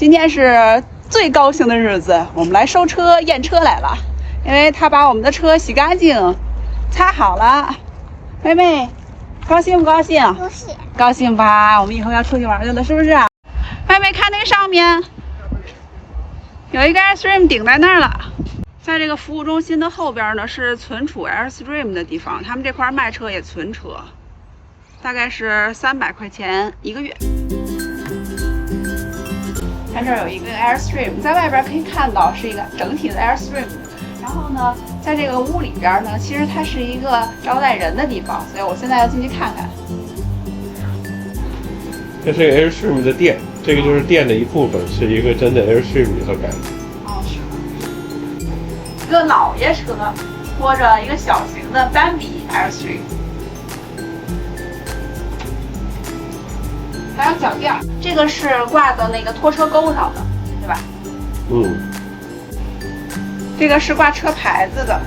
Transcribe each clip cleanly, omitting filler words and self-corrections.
今天是最高兴的日子，我们来收车验车来了，因为他把我们的车洗干净，擦好了。妹妹，高兴不高兴？高兴。高兴吧？我们以后要出去玩去了，是不是？妹妹，看那个上面有一个 Airstream 顶在那儿了。在这个服务中心的后边呢，是存储 Airstream 的地方，他们这块卖车也存车，大概是300块钱1个月。看这儿有一个 Airstream， 在外边可以看到是一个整体的 Airstream。然后呢，在这个屋里边呢，其实它是一个招待人的地方，所以我现在要进去看看。这是 Airstream 的店，这个就是店的一部分，是一个真的 Airstream 里头改的。哦，是。一个老爷车拖着一个小型的斑比 Airstream， 还有脚垫，这个是挂到那个拖车钩上的，对吧？嗯。这个是挂车牌子的，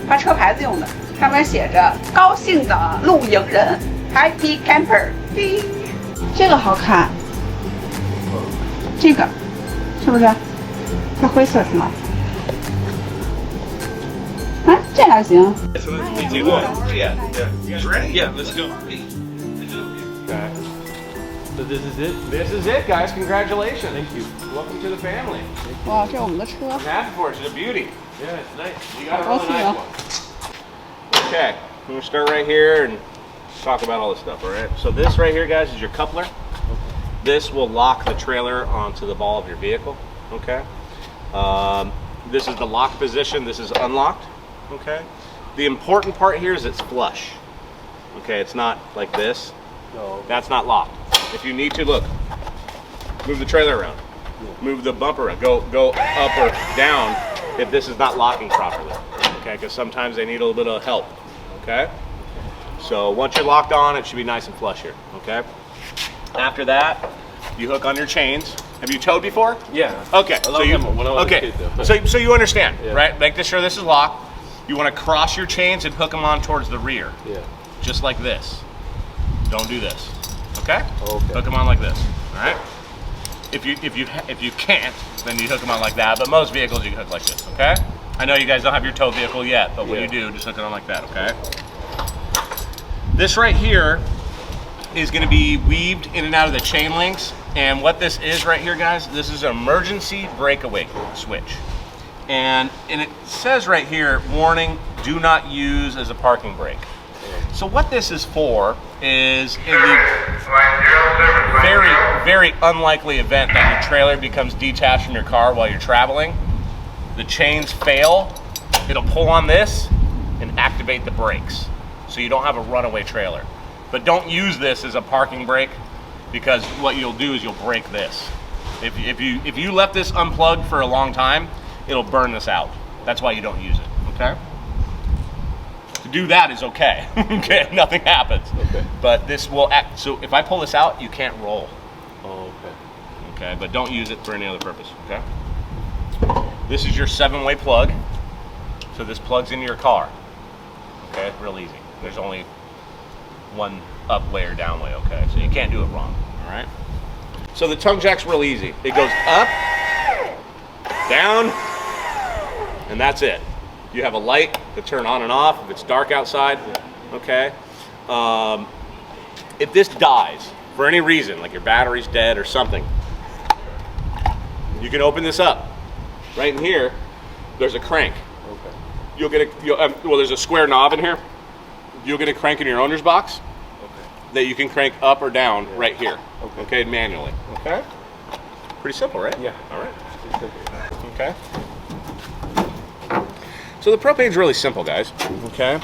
挂车牌子用的，上面写着“高兴的露营人 ”，Happy Camper。这个好看，这个是不是？这灰色是吗？啊，这还行。Yeah, let's go. Okay. So this is it. This is it, guys. Congratulations. Thank you. Welcome to the family. 哇，这是我们的车。I'm happy for it. It's a beauty. Yeah, it's nice. You got a really nice one. Okay, I'm gonna start right here and talk about all this stuff. All right. So this right here, guys, is your coupler. This will lock the trailer onto the ball of your vehicle. Okay. This is the lock position. This is unlocked. Okay. The important part here is it's flush. Okay, it's not like this. No. That's not locked. If you need to, look, move the trailer around, move the bumper around, go up or down if this is not locking properly. Okay, because sometimes they need a little bit of help. Okay. So once you're locked on, it should be nice and flush here. Okay. After that, you hook on your chains. Have you towed before? Yeah. Okay. So you okay? So you understand, Yeah. right? Make sure this is locked. You want to cross your chains and hook them on towards the rear. Yeah. Just like this. Don't do this. Okay? Okay. Hook them on like this. All right. If you can't, then you hook them on like that. But most vehicles you can hook like this. Okay? I know you guys don't have your tow vehicle yet, but when you do, just hook it on like that. Okay? This right here is going to be weaved in and out of the chain links. And what this is right here, guys, this is an emergency breakaway switch. And it says right here, warning, do not use as a parking brake. So what this is for is in the very, very unlikely event that your trailer becomes detached from your car while you're traveling, the chains fail, it'll pull on this and activate the brakes. So you don't have a runaway trailer. But don't use this as a parking brake, because what you'll do is you'll break this. If you left this unplugged for a long time, it'll burn this out. That's why you don't use it, okay? To do that is okay, okay? Nothing happens. Okay. But this will act, so if I pull this out, you can't roll. Oh, okay. Okay, but don't use it for any other purpose, okay? This is your 7-way plug. So this plugs into your car. Okay, real easy. There's only one up way or down way, okay? So you can't do it wrong, all right? So the tongue jack's real easy. It goes up, down, and that's it. You have a light to turn on and off if it's dark outside, okay? If this dies for any reason, like your battery's dead or something, you can open this up. Right in here, there's a crank. Okay. You'll get well, there's a square knob in here. You'll get a crank in your owner's box that you can crank up or down right here. Okay, manually. Okay. Pretty simple, right? Yeah. All right. Okay. So the propane's really simple, guys. Okay.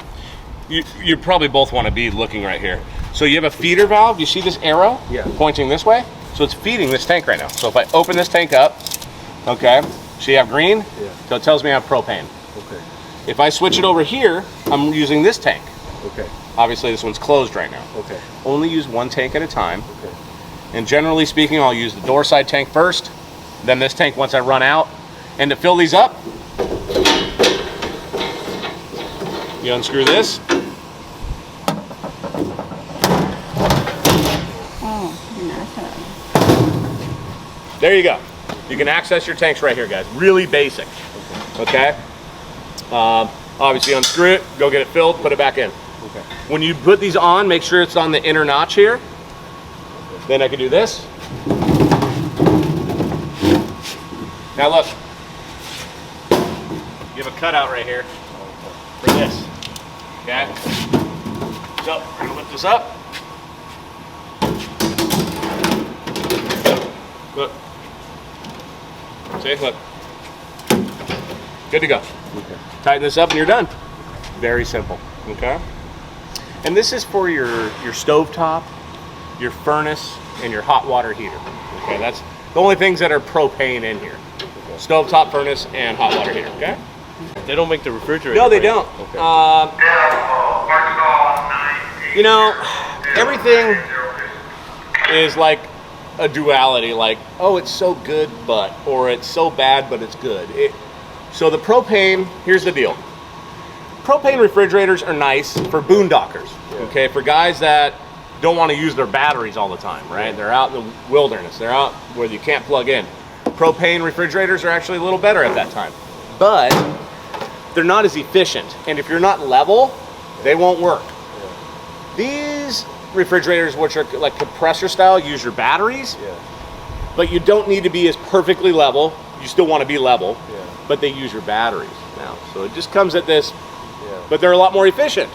You probably both want to be looking right here. So you have a feeder valve. You see this arrow? Yeah. Pointing this way. So it's feeding this tank right now. So if I open this tank up, okay. So you have green. Yeah. So it tells me I have propane. Okay. If I switch it over here, I'm using this tank. Okay. Obviously, this one's closed right now. Okay. Only use one tank at a time. Okay. And generally speaking, I'll use the door side tank first, then this tank once I run out. And to fill these up, you unscrew this. Oh, There you go. You can access your tanks right here, guys. Really basic. Okay. Obviously unscrew it, go get it filled, put it back in. Okay. When you put these on, make sure it's on the inner notch here. Then I can do this. Now look, you have a cutout right here for this. Okay. So we're gonna lift this up. Look. See, look. Good to go. Okay. Tighten this up and you're done. Very simple. Okay. And this is for your stovetop, your furnace, and your hot water heater. Okay, that's the only things that are propane in here. Okay. Stovetop, furnace, and hot water heater. Okay. They don't make the refrigerator. No, they right? don't. Okay. You know, everything is like a duality. Like, oh, it's so good, but, or it's so bad, but it's good. So the propane, here's the deal. Propane refrigerators are nice for boondockers, okay? For guys that don't want to use their batteries all the time, right? They're out in the wilderness. They're out where you can't plug in. Propane refrigerators are actually a little better at that time. But they're not as efficient. And if you're not level, they won't work. These refrigerators, which are like compressor style, use your batteries, but you don't need to be as perfectly level. You still want to be level, but they use your batteries now. So it just comes at this, but they're a lot more efficient.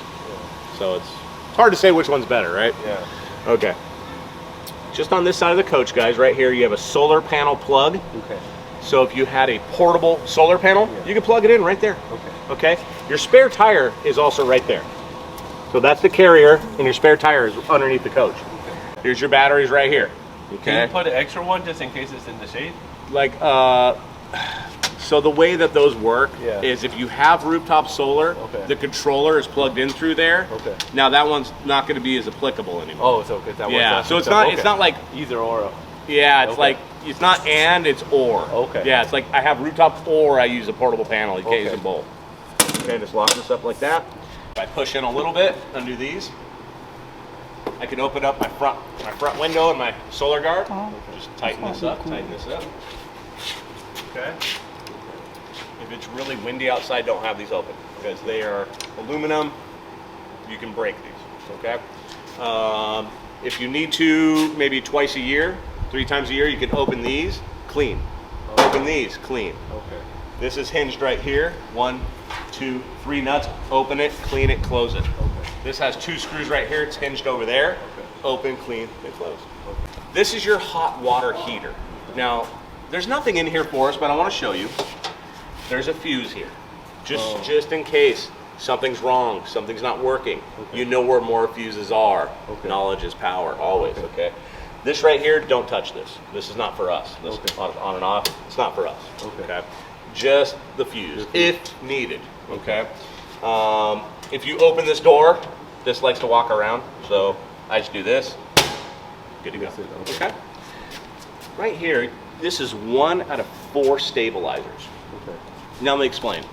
So it's hard to say which one's better, right? Yeah. Okay. Just on this side of the coach, guys, right here, you have a solar panel plug. Okay. So if you had a portable solar panel, you can plug it in right there. Okay. Okay? Your spare tire is also right there. So that's the carrier, and your spare tire is underneath the coach. Here's your batteries right here. Okay. Can you put an extra one just in case it's in the shade? Like, so the way that those work is if you have rooftop solar, the controller is plugged in through there. Okay. Now that one's not going to be as applicable anymore. Oh, so because that one's not. So it's not. It's not like either or. Yeah, it's like it's not and, it's or. Okay. Yeah, it's like I have rooftop or I use a portable panel. You can't use them both. Okay, just lock this up like that. If I push in a little bit, undo these, I can open up my front window and my solar guard. Just tighten this up, tighten this up. Okay. If it's really windy outside, don't have these open because they are aluminum. You can break these. Okay. If you need to, maybe twice a year, 3 times a year, you can open these, clean. Open these, clean. Okay. This is hinged right here. 1, 2, 3 nuts. Open it, clean it, close it. Okay. This has 2 screws right here. It's hinged over there. Okay. Open, clean, and close. Okay. This is your hot water heater. Now, there's nothing in here for us, but I want to show you. There's a fuse here, just in case something's wrong, something's not working. You know where more fuses are. Knowledge is power, always. Okay. This right here, don't touch this. This is not for us. This on and off, it's not for us. Okay. Just the fuse, if needed. Okay. If you open this door, this likes to walk around, so I just do this. Good to go. Okay. Right here, this is 1 out of 4 stabilizers. Okay. Now let me explain.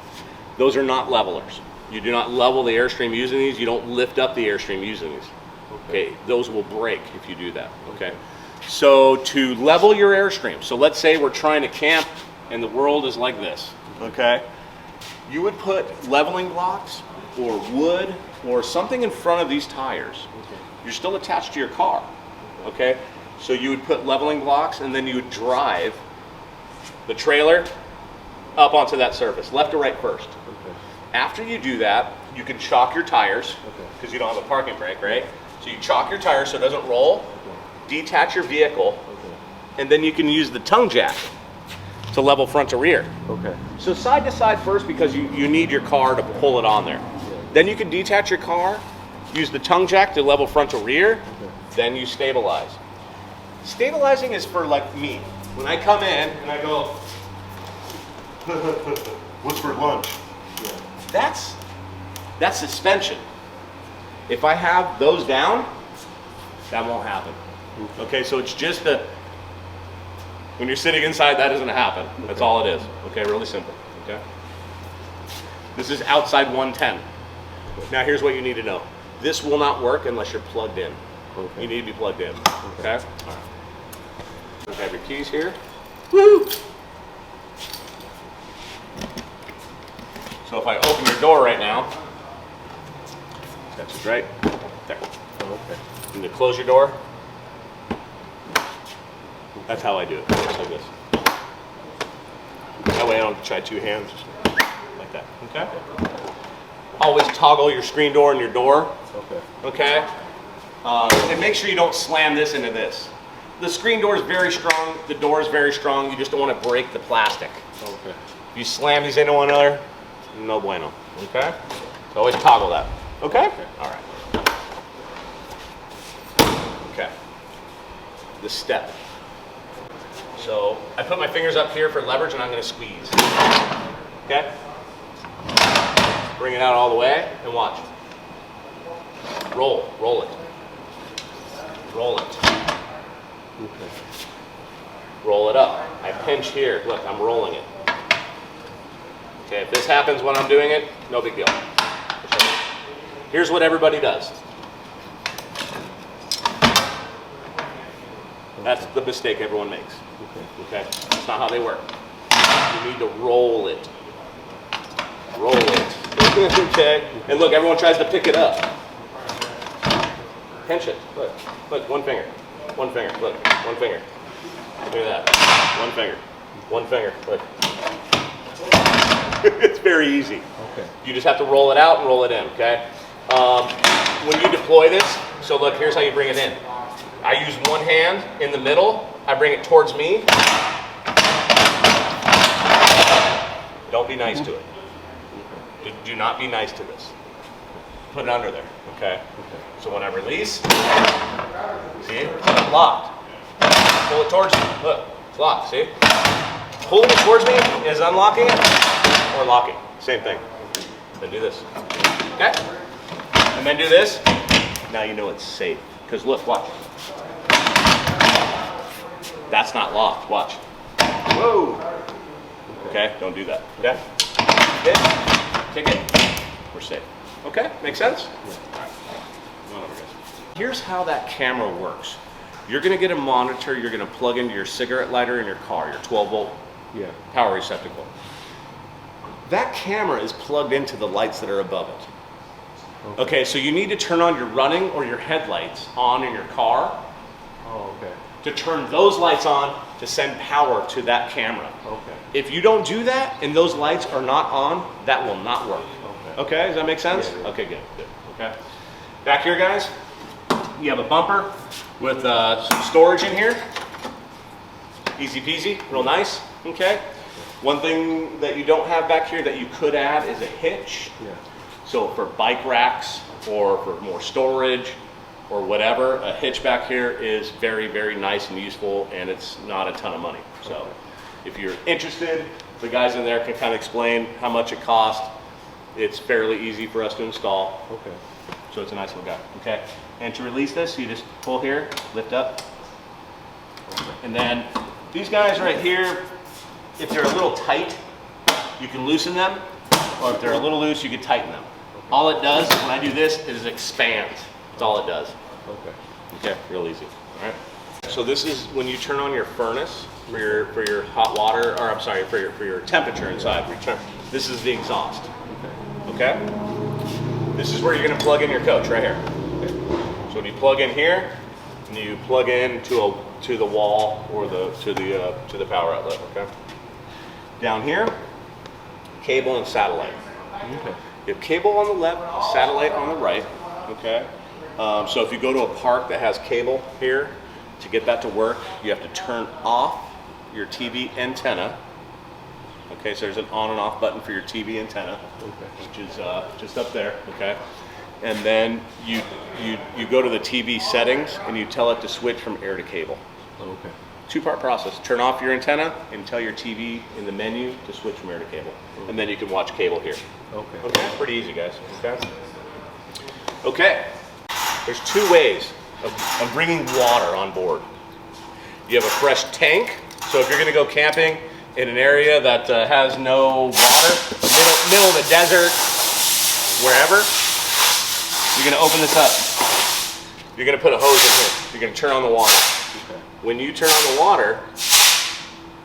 Those are not levelers. You do not level the Airstream using these. You don't lift up the Airstream using these. Okay. Those will break if you do that. Okay. So to level your Airstream, so let's say we're trying to camp and the world is like this. Okay. You would put leveling blocks or wood or something in front of these tires. You're still attached to your car. Okay. So you would put leveling blocks and then you would drive the trailer up onto that surface, left to right first. After you do that, you can chalk your tires because you don't have a parking brake, right? So you chalk your tires so it doesn't roll, detach your vehicle, and then you can use the tongue jack to level front to rear. Okay. So side to side first because you need your car to pull it on there. Then you can detach your car, use the tongue jack to level front to rear, then you stabilize. Stabilizing is for like me. When I come in and I go, what's for lunch? That's suspension. If I have those down, that won't happen. Okay, so it's just when you're sitting inside, that doesn't happen. That's all it is. Okay, really simple. Okay. This is outside 110. Now here's what you need to know. This will not work unless you're plugged in. You need to be plugged in. Okay? All right. You have your keys here. Woo! So if I open your door right now, that's just right there. Okay. And to close your door, that's how I do it, just like this. That way I don't try two hands, just like that, okay? Always toggle your screen door and your door, okay? And make sure you don't slam this into this. The screen door is very strong, the door is very strong, you just don't want to break the plastic. Okay. If you slam these into one another, no bueno, okay? So always toggle that, okay? All right. Okay, the step. So I put my fingers up here for leverage and I'm gonna squeeze, okay? Bring it out all the way and watch. Roll it. Roll it. Okay. Roll it up. I pinch here, look, I'm rolling it. Okay, if this happens when I'm doing it, no big deal. Here's what everybody does. That's the mistake everyone makes. Okay? That's not how they work. You need to roll it. Roll it. Okay? And look, everyone tries to pick it up. Pinch it. Look. Look, one finger. One finger. Look. One finger. Look at that. One finger. One finger. Look. It's very easy. Okay. You just have to roll it out and roll it in, okay? When you deploy this, so look, here's how you bring it in. I use one hand in the middle. I bring it towards me. Don't be nice to it. Do not be nice to this. Put it under there, okay? So when I release, see, it's locked. Pull it towards me. Look, it's locked, see? Pulling it towards me is unlocking it or locking. Same thing. Then do this, okay? And then do this. Now you know it's safe. Because look, watch. That's not locked, watch. Whoa. Okay, don't do that, okay? Kick it, we're safe. Okay, make sense? All right, run over, guys. Here's how that camera works. You're gonna get a monitor, you're gonna plug into your cigarette lighter in your car, your 12-volt power receptacle. That camera is plugged into the lights that are above it. Okay, so you need to turn on your running or your headlights on in your car. Oh, okay. To turn those lights on to send power to that camera. Okay. If you don't do that and those lights are not on, that will not work. Okay. Okay, does that make sense? Yeah. Okay, good. Okay. Back here, guys, you have a bumper with some storage in here. Easy peasy, real nice. Okay. One thing that you don't have back here that you could add is a hitch. Yeah. So for bike racks or for more storage or whatever, a hitch back here is very, very nice and useful, and it's not a ton of money. So if you're interested, the guys in there can kind of explain how much it costs. It's fairly easy for us to install. Okay. So it's a nice little guy, okay? And to release this, you just pull here, lift up. And then these guys right here, if they're a little tight, you can loosen them, or if they're a little loose, you can tighten them. All it does when I do this is it expands. That's all it does. Okay. Okay, real easy. All right. So this is when you turn on your furnace for your hot water, or I'm sorry, for your temperature inside. This is the exhaust. Okay. This is where you're going to plug in your coach right here. Okay. So when you plug in here, and you plug in to the wall or to the power outlet. Okay. Down here, cable and satellite. Okay. You have cable on the left, satellite on the right. Okay. So if you go to a park that has cable here, to get that to work, you have to turn off your TV antenna. Okay, so there's an on and off button for your TV antenna, which is just up there. Okay, and then you go to the TV settings and you tell it to switch from air to cable. Okay. Two-part process. Turn off your antenna and tell your TV in the menu to switch from air to cable, and then you can watch cable here. Okay. Okay, pretty easy, guys. Okay. Okay. There's two ways of bringing water on board. You have a fresh tank, so if you're going to go camping in an area that has no water, middle of the desert, wherever, you're going to open this up. You're going to put a hose in here. You're going to turn on the water. When you turn on the water,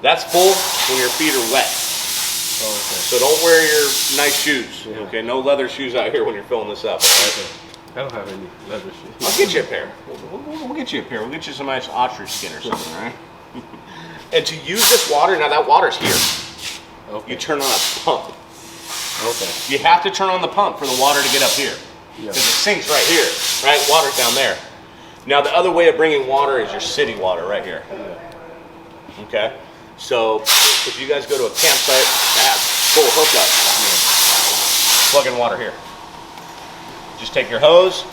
That's full when your feet are wet. Oh, okay. So don't wear your nice shoes. Yeah. Okay, no leather shoes out here when you're filling this up. Okay. I don't have any leather shoes. I'll get you a pair. We'll get you a pair. We'll get you some nice ostrich skin or something, right? And to use this water, now that water's here. Okay. You turn on a pump. Okay. You have to turn on the pump for the water to get up here. Yeah. Because it sinks right here, right? Water's down there. Now the other way of bringing water is your city water right here. Yeah. Okay? So if you guys go to a campsite that has full hookup, plug in water here. Just take your hose,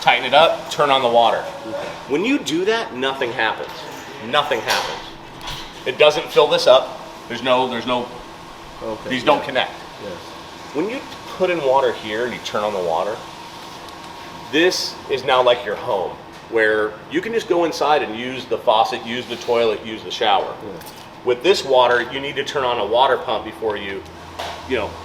tighten it up, turn on the water. Okay. When you do that, nothing happens. Nothing happens. It doesn't fill this up. There's no, Okay. these don't connect. Yes. When you put in water here and you turn on the water, this is now like your home, where you can just go inside and use the faucet, use the toilet, use the shower. Yeah. With this water, you need to turn on a water pump before you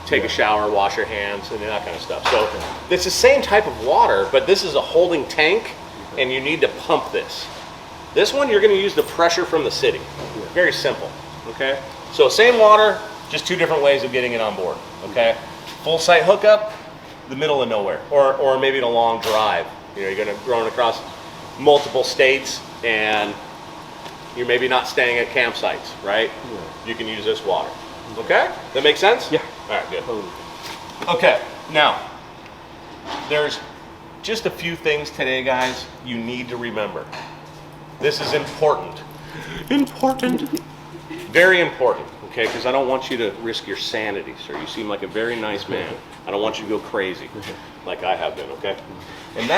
take a shower, wash your hands, and that kind of stuff. So it's the same type of water, but this is a holding tank, and you need to pump this. This one, you're going to use the pressure from the city. Very simple, okay? So same water, just two different ways of getting it on board, okay? Full site hookup, the middle of nowhere, or maybe a long drive. You're going to run across multiple states, and you're maybe not staying at campsites, right? Yeah. You can use this water, okay? That makes sense? Yeah. All right, good. Totally. Okay, now, there's just a few things today, guys, you need to remember. This is important. Important. Very important, okay? Because I don't want you to risk your sanity, sir. You seem like a very nice man. I don't want you to go crazy like I have been, okay? And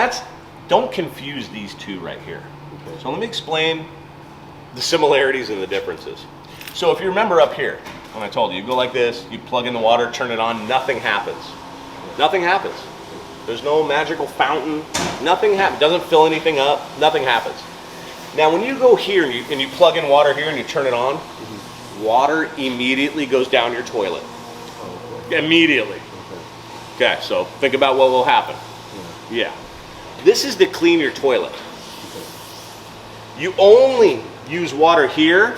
don't confuse these two right here. Okay. So let me explain the similarities and the differences. So if you remember up here, when I told you, you go like this, you plug in the water, turn it on, nothing happens. Nothing happens. There's no magical fountain. Nothing happens. Doesn't fill anything up. Nothing happens. Now, when you go here and you plug in water here and you turn it on, water immediately goes down your toilet. Okay. Immediately. Okay. Okay, so think about what will happen. Yeah. This is to clean your toilet. Okay. You only use water here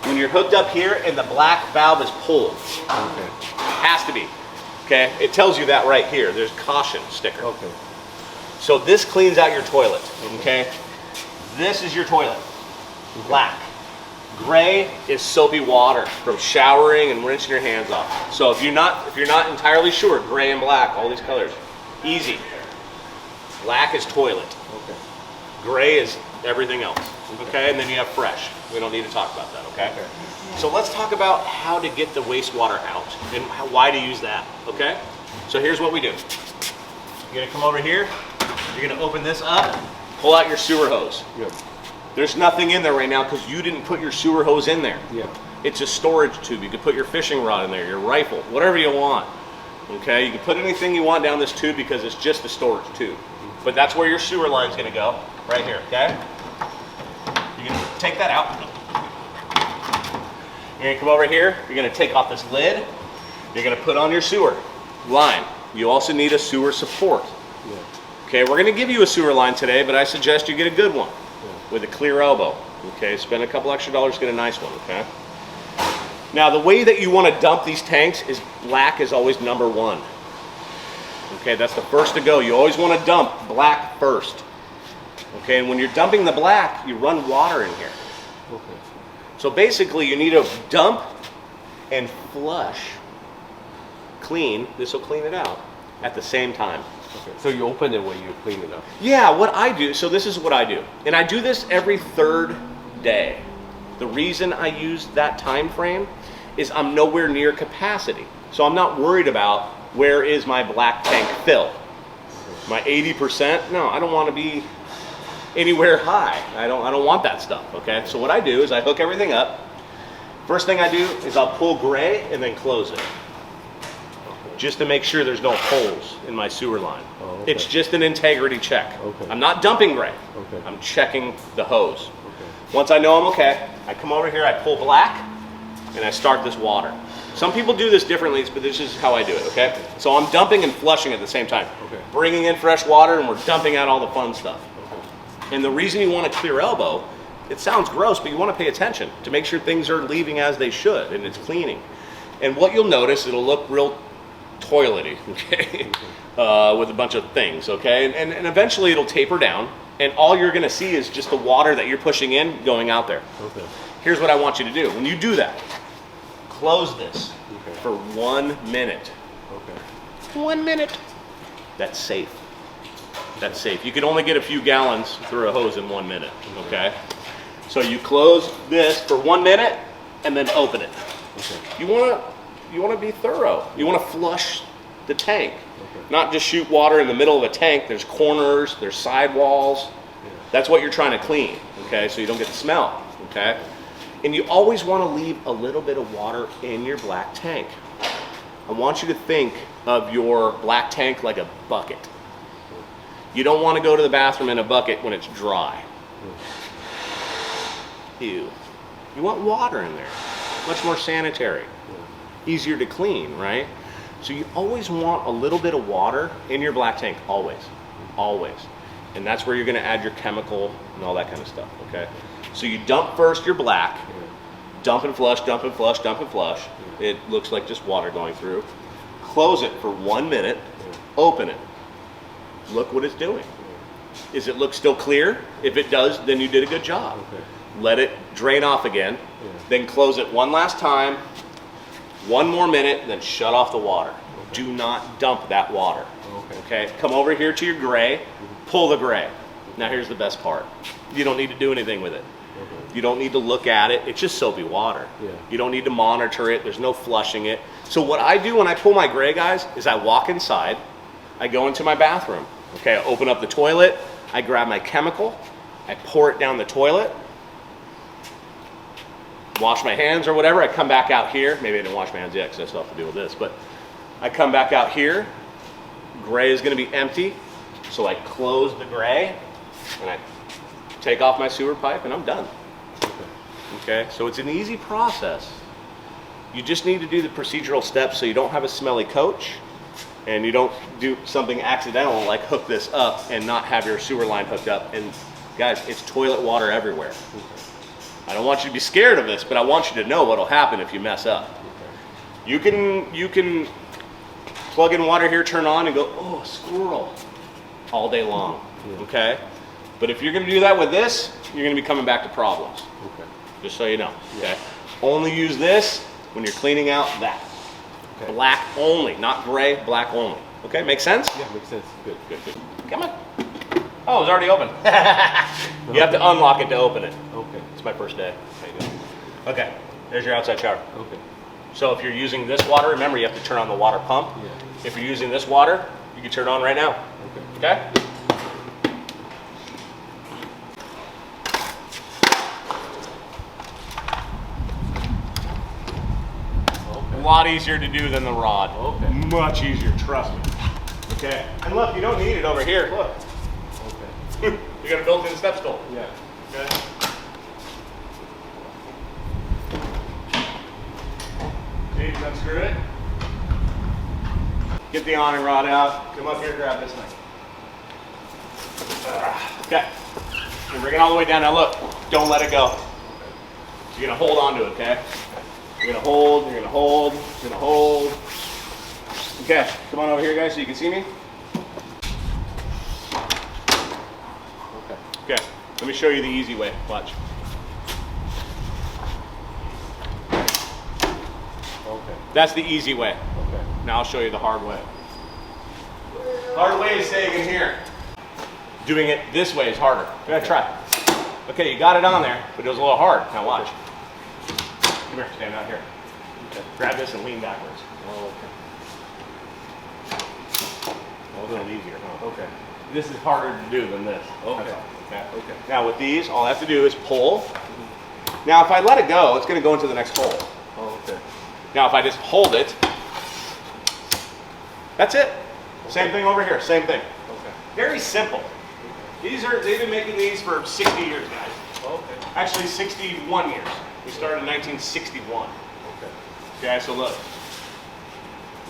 when you're hooked up here and the black valve is pulled. Okay. Has to be. Okay? It tells you that right here. There's caution sticker. Okay. So this cleans out your toilet. Okay? This is your toilet. Black. Gray is soapy water from showering and rinsing your hands off. So if you're not entirely sure, gray and black, all these colors, easy. Black is toilet. Okay. Gray is everything else. Okay, and then you have fresh. We don't need to talk about that. Okay. Okay. So let's talk about how to get the wastewater out and why to use that. Okay. So here's what we do. You're gonna come over here. You're gonna open this up. Pull out your sewer hose. Yep. There's nothing in there right now because you didn't put your sewer hose in there. Yeah. It's a storage tube. You can put your fishing rod in there, your rifle, whatever you want. Okay, you can put anything you want down this tube because it's just a storage tube. But that's where your sewer line's gonna go, right here, okay? You're gonna take that out. You're gonna come over here, you're gonna take off this lid, you're gonna put on your sewer line. You also need a sewer support. Yeah. Okay, we're gonna give you a sewer line today, but I suggest you get a good one with a clear elbow. Okay, spend a couple extra dollars, get a nice one, okay? Now, the way that you wanna dump these tanks is black is always number one. Okay, that's the first to go. You always wanna dump black first. Okay, and when you're dumping the black, you run water in here. Okay. So basically, you need to dump and flush, clean, this will clean it out, at the same time. Okay. So you open it when you clean it up. Yeah, what I do, so this is what I do. And I do this every third day. The reason I use that time frame is I'm nowhere near capacity. So I'm not worried about where is my black tank fill. My 80%, no, I don't want to be anywhere high. I don't want that stuff, okay? So what I do is I hook everything up. First thing I do is I'll pull gray and then close it. Just to make sure there's no holes in my sewer line. Oh, okay. It's just an integrity check. Okay. I'm not dumping gray. Okay. I'm checking the hose. Okay. Once I know I'm okay, I come over here, I pull black, and I start this water. Some people do this differently, but this is how I do it, okay? So I'm dumping and flushing at the same time. Okay. Bringing in fresh water, and we're dumping out all the fun stuff. Okay. And the reason you want a clear elbow It sounds gross, but you want to pay attention to make sure things are leaving as they should and it's cleaning. And what you'll notice, it'll look real toilety, okay, with a bunch of things, okay? And eventually it'll taper down, and all you're going to see is just the water that you're pushing in going out there. Okay. Here's what I want you to do. When you do that, close this for 1 minute. Okay. 1 minute. That's safe. That's safe. You can only get a few gallons through a hose in 1 minute, okay? So you close this for 1 minute and then open it. Okay. You want to be thorough. You want to flush the tank. Okay. Not just shoot water in the middle of a tank. There's corners, there's sidewalls. Yeah. That's what you're trying to clean, okay? So you don't get the smell, okay? And you always want to leave a little bit of water in your black tank. I want you to think of your black tank like a bucket. You don't want to go to the bathroom in a bucket when it's dry. Ew. You want water in there. Much more sanitary. Easier to clean, right? So you always want a little bit of water in your black tank, always. Always. And that's where you're going to add your chemical and all that kind of stuff, okay? So you dump first your black, dump and flush, dump and flush, dump and flush. It looks like just water going through. Close it for 1 minute, open it. Look what it's doing. Is it look still clear? If it does, then you did a good job. Okay. Let it drain off again, then close it one last time, 1 more minute, then shut off the water. Okay. Do not dump that water. Okay. Come over here to your gray, pull the gray. Now here's the best part. You don't need to do anything with it. Okay. You don't need to look at it. It's just soapy water. Yeah. You don't need to monitor it. There's no flushing it. So what I do when I pull my gray, guys, is I walk inside, I go into my bathroom. Okay, I open up the toilet, I grab my chemical, I pour it down the toilet, wash my hands or whatever, I come back out here. Maybe I didn't wash my hands yet because I still have to deal with this, but I come back out here, gray is going to be empty, so I close the gray, and I take off my sewer pipe, and I'm done. Okay, so it's an easy process. You just need to do the procedural steps so you don't have a smelly coach, and you don't do something accidental like hook this up and not have your sewer line hooked up. And guys, it's toilet water everywhere. I don't want you to be scared of this, but I want you to know what'll happen if you mess up. You can plug in water here, turn on, and go, oh, squirrel, all day long, okay? But if you're gonna do that with this, you're gonna be coming back to problems. Okay. Just so you know, okay? Only use this when you're cleaning out that. Okay. Black only, not gray, black only. Okay, make sense? Yeah, makes sense. Good. Come on. Oh, it's already open. You have to unlock it to open it. Okay. It's my first day. There you go. Okay, there's your outside shower. Okay. So if you're using this water, remember you have to turn on the water pump. Yeah. If you're using this water, you can turn it on right now. Okay? A lot easier to do than the rod. Okay. Much easier, trust me. Okay. And look, you don't need it over here. Look. Okay. You got a built-in step stool. Yeah. Okay. See, unscrew it. Get the awning rod out. Come up here, grab this thing. Okay. And bring it all the way down. Now look, don't let it go. You're gonna hold on to it, okay? You're gonna hold, you're gonna hold, you're gonna hold. Okay, come on over here, guys, so you can see me. Okay, let me show you the easy way. Watch. Okay. That's the easy way. Okay. Now I'll show you the hard way. Hard way is staying in here. Doing it this way is harder. Go ahead, try. Okay, you got it on there, but it was a little hard. Now watch. Come here, stand out here. Okay. Grab this and lean backwards. Oh, okay. A little easier, huh? Okay. This is harder to do than this. Okay. That's all. Okay. Okay. Now with these, all I have to do is pull. Now if I let it go, it's going to go into the next hole. Oh, okay. Now if I just hold it, that's it. Same thing over here, same thing. Okay. Very simple. They've been making these for 60 years, guys. Okay. Actually 61 years. We started in 1961. Okay. Okay, so look.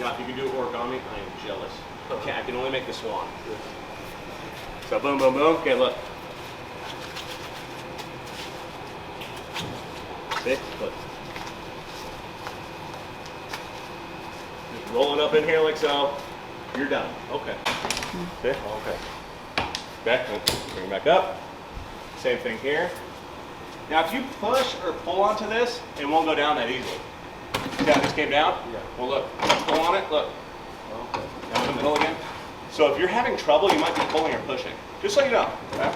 Now if you can do origami, I am jealous. Okay, I can only make the swan. So boom, boom, boom. Okay, look. See? Look. Just roll it up in here like so. You're done. Okay. See? Okay. Okay, bring it back up. Same thing here. Now if you push or pull onto this, it won't go down that easily. See how this came down? Yeah. Well look, pull on it, look. Okay. Down in the middle again. So if you're having trouble, you might be pulling or pushing. Just so you know. Okay?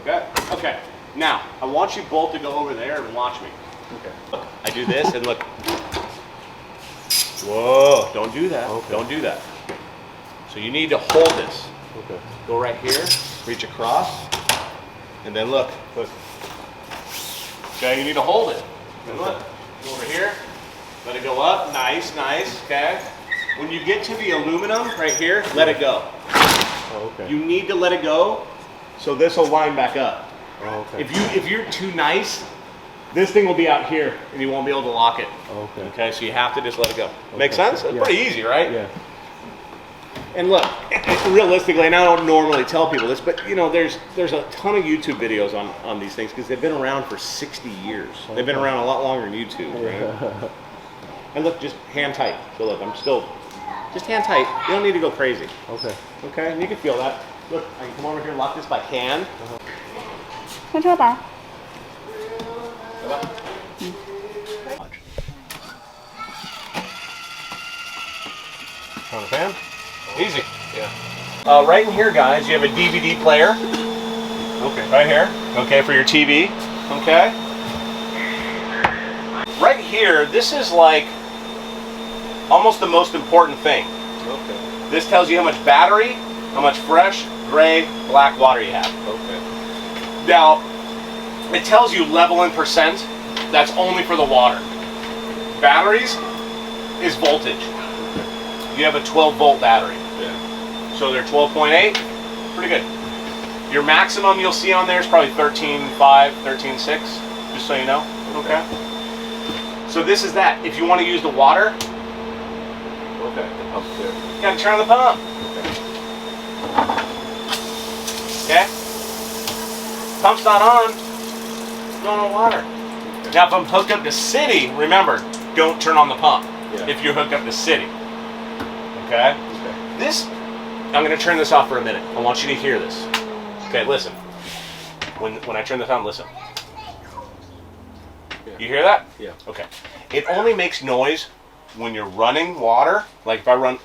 Okay? Okay. Now, I want you both to go over there and watch me. Okay. I do this and look. Whoa, don't do that. Okay. Don't do that. So you need to hold this. Okay. Go right here, reach across, and then look. Look. Okay, you need to hold it. And look. Go over here. Let it go up. Nice, nice. Okay. When you get to the aluminum right here, let it go. Oh, okay. You need to let it go so this will line back up. Oh, okay. If you're too nice, this thing will be out here and you won't be able to lock it. Okay. Okay, so you have to just let it go. Okay. Make sense? It's Yeah. pretty easy, right? Yeah. And look, realistically, and I don't normally tell people this, but you know, there's a ton of YouTube videos on these things because they've been around for 60 years. They've been around a lot longer than YouTube, right? And look, just hand tight. So look, I'm still, just hand tight. You don't need to go crazy. Okay. Okay, and you can feel that. Look, I can come over here and lock this by hand. 翻车板。 Turn the fan. Easy. Yeah. Right in here, guys, you have a DVD player. Okay. Right here. Okay, for your TV. Okay. Right here, this is like almost the most important thing. Okay. This tells you how much battery, how much fresh, gray, black water you have. Okay. Now, it tells you level in percent. That's only for the water. Batteries is voltage. You have a 12-volt battery. Yeah. So they're 12.8, pretty good. Your maximum you'll see on there is probably 13.5, 13.6, just so you know. Okay. So this is that. If you want to use the water, Okay. The pump there. you gotta turn on the pump. Okay? Pump's not on, no water. Now if I'm hooked up to city, remember, don't turn on the pump Yeah. if you're hooked up to city. Okay? Okay. This, I'm going to turn this off for a minute. I want you to hear this. Okay, listen. When I turn this on, listen. Yeah. You hear that? Yeah. Okay. It only makes noise when you're running water. Like if I run...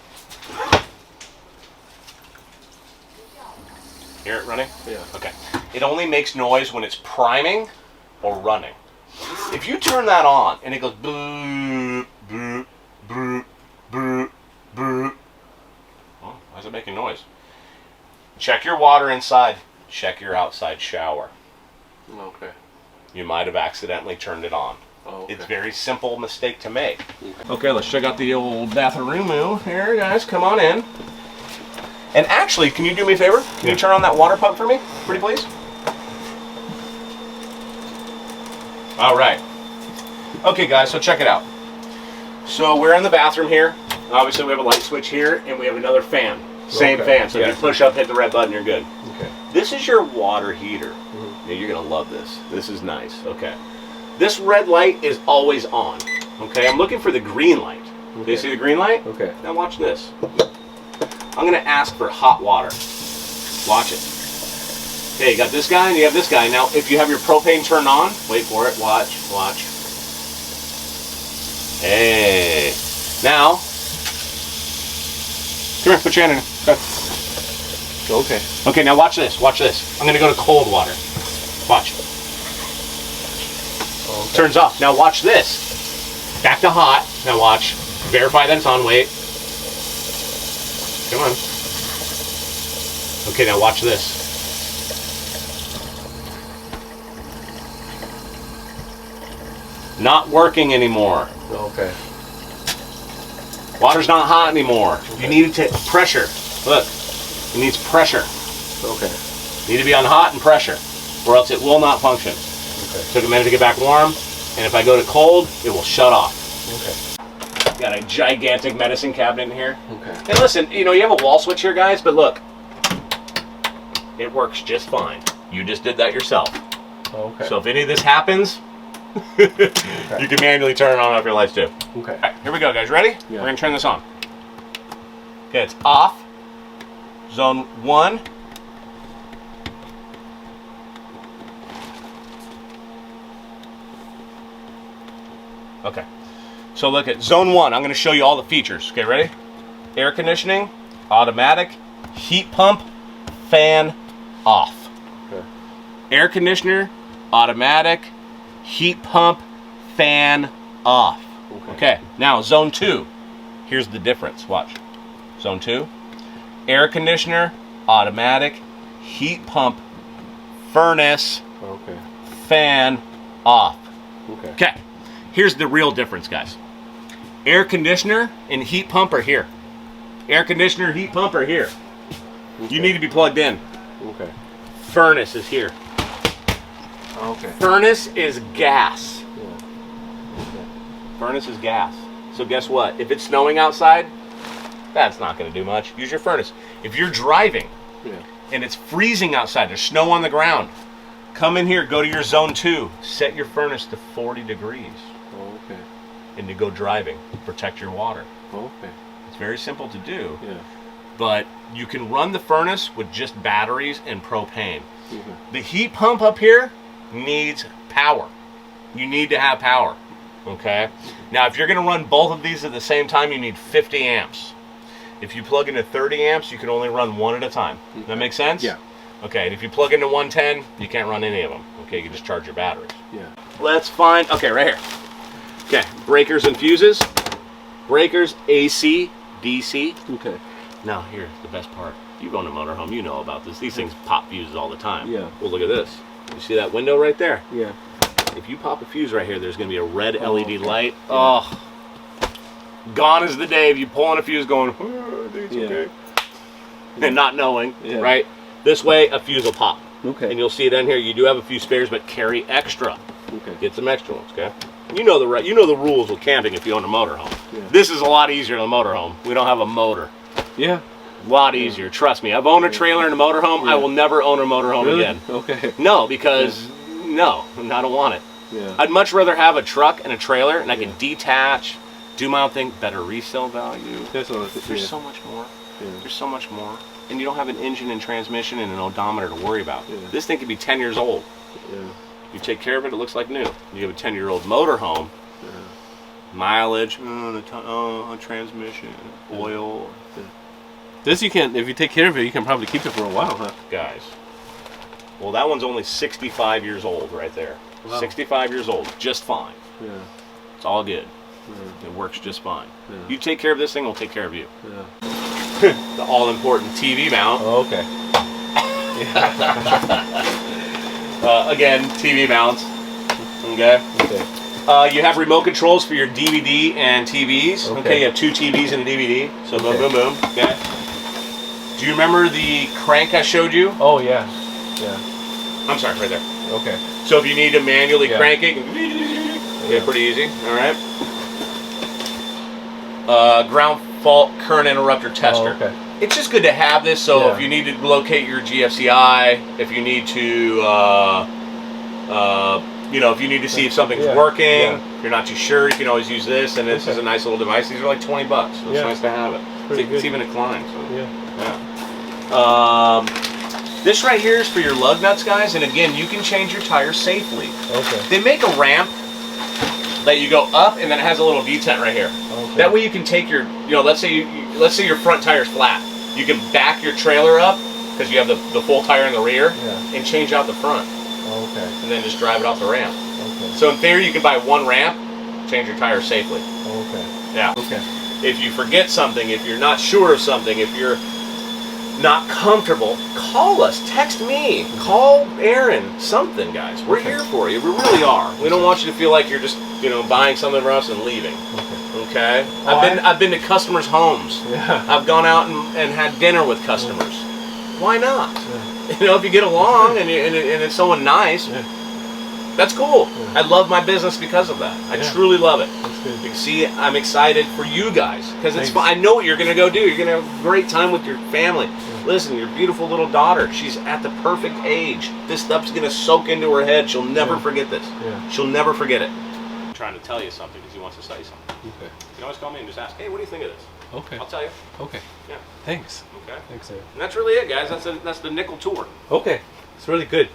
Hear it running? Yeah. Okay. It only makes noise when it's priming or running. If you turn that on and it goes boop, boop, boop, boop, boop. Well, why is it making noise? Check your water inside. Check your outside shower. Okay. You might have accidentally turned it on. Oh, okay. It's a very simple mistake to make. Okay, let's check out the old bathroom here, guys. Come on in. And actually, can you do me a favor? Can you turn on that water pump for me, pretty please? All right. Okay, guys, so check it out. So we're in the bathroom here. Obviously, we have a light switch here, and we have another fan. Same Okay. fan. So Yeah. if you push up, hit the red button, you're good. Okay. This is your water heater. Yeah, you're gonna love this. This is nice. Okay. This red light is always on. Okay, I'm looking for the green light. Do Okay. you see the green light? Okay. Now watch this. I'm gonna ask for hot water. Watch it. Okay, you got this guy and you have this guy. Now, if you have your propane turned on, wait for it. Watch. Hey. Now, come here. Put your hand in. Okay. Okay. Okay, now watch this. Watch this. I'm gonna go to cold water. Watch. Okay. Turns off. Now watch this. Back to hot. Now watch. Verify that it's on. Wait. Come on. Okay, now watch this. Not working anymore. Okay. Water's not hot anymore. You need it to pressure. Look, it needs pressure. Okay. You need to be on hot and pressure, or else it will not function. Okay. Took a minute to get back warm, and if I go to cold, it will shut off. Okay. Got a gigantic medicine cabinet in here. Okay. And listen, you know, you have a wall switch here, guys, but look, it works just fine. You just did that yourself. Okay. So if any of this happens, You can manually turn on and off your lights too. Okay. All right, here we go, guys. Ready? Yeah. We're gonna turn this on. Okay, it's off. Zone 1. Okay. So look at zone 1. I'm gonna show you all the features. Okay, ready? Air conditioning, automatic, heat pump, fan, off. Okay. Air conditioner, automatic, heat pump, fan, off. Okay, now zone 2. Here's the difference. Watch. Zone 2. Air conditioner, automatic, heat pump, furnace, Okay. fan, off. Okay. Okay, here's the real difference, guys. Air conditioner and heat pump are here. Air conditioner, heat pump are here. Okay. You need to be plugged in. Okay. Furnace is here. Okay. Furnace is gas. Yeah. Furnace is gas. So guess what? If it's snowing outside, that's not going to do much. Use your furnace. If you're driving Yeah. and it's freezing outside, there's snow on the ground, come in here, go to your zone 2, set your furnace to 40 degrees, Okay. and you go driving. Protect your water. Okay. It's very simple to do, Yeah. but you can run the furnace with just batteries and propane. Okay. The heat pump up here needs power. You need to have power, okay? Now, if you're gonna run both of these at the same time, you need 50 amps. If you plug into 30 amps, you can only run one at a time. Does that make sense? Yeah. Okay, and if you plug into 110, you can't run any of them. Okay, you can just charge your batteries. Yeah. Let's find, okay, right here. Okay, breakers and fuses. Breakers, AC, DC. Okay. Now, here's the best part. You own a motorhome, you know about this. These things pop fuses all the time. Yeah. Well, look at this. You see that window right there? Yeah. If you pop a fuse right here, there's going to be a red LED okay. light. Oh, gone is the day of you pulling a fuse going, oh, I think it's okay. And not knowing, right? This way, a fuse will pop. Okay. And you'll see it in here. You do have a few spares, but carry extra. Okay. Get some extra ones, okay? You know the rules with camping if you own a motorhome. Yeah. This is a lot easier than a motorhome. We don't have a motor. Yeah. A lot easier. Trust me. I've owned a trailer and a motorhome. Yeah. I will never own a motorhome Really? again. Okay. No, because no, I don't want it. Yeah. I'd much rather have a truck and a trailer, and I can detach, do my own thing, better resale value. That's all. There's so much more. Yeah. There's so much more. And you don't have an engine and transmission and an odometer to worry about. Yeah. This thing could be 10 years old. Yeah. You take care of it, it looks like new. You have a 10-year-old motorhome, mileage, a transmission, oil. This you can, if you take care of it, you can probably keep it for a while, huh? Guys, well, that one's only 65 years old right there. Wow. 65 years old, just fine. Yeah. It's all good. Yeah. It works just fine. Yeah. You take care of this thing, we'll take care of you. Yeah. The all-important TV mount. Oh, okay. Again, TV mounts. Okay. Okay. You have remote controls for your DVD and TVs. Okay. You have 2 TVs and a DVD. So boom, boom, boom. Okay. Do you remember the crank I showed you? Oh yeah. Yeah. I'm sorry, right there. Okay. So if you need to manually crank it, pretty easy. All right. Ground fault current interrupter tester. Oh, okay. It's just good to have this, so if you need to locate your GFCI, if you need to, if you need to see if something's working, if you're not too sure, you can always use this, and this is a nice little device. These are like 20 bucks, so it's nice to have it. It's even a climb. So. This right here is for your lug nuts, guys, and again, you can change your tires safely. Okay. They make a ramp that you go up, and then it has a little V-tent right here. Okay. That way you can take your, let's say your front tire's flat. You can back your trailer up, because you have the full tire in the rear, and change out the front. Okay. And then just drive it off the ramp. Okay. So in theory, you can buy one ramp, change your tires safely. Okay. Yeah. Okay. If you forget something, if you're not sure of something, if you're not comfortable, call us, text me, call Aaron, something, guys. We're here for you. We really are. We don't want you to feel like you're just, buying something from us and leaving. Okay? I've been to customers' homes. Yeah. I've gone out and had dinner with customers. Why not? If you get along and it's someone nice, That's cool. I love my business because of that. I truly love it. That's good. You can see, I'm excited for you guys because it's fun. I know what you're gonna go do. You're gonna have a great time with your family. Listen, your beautiful little daughter, she's at the perfect age. This stuff's gonna soak into her head. She'll never forget this. She'll never forget it. I'm trying to tell you something because he wants to say something. Okay. You can always call me and just ask, hey, what do you think of this? Okay. I'll tell you. Okay. Yeah. Thanks. Okay. Thanks, sir. And that's really it, guys. That's the nickel tour. Okay. It's really good.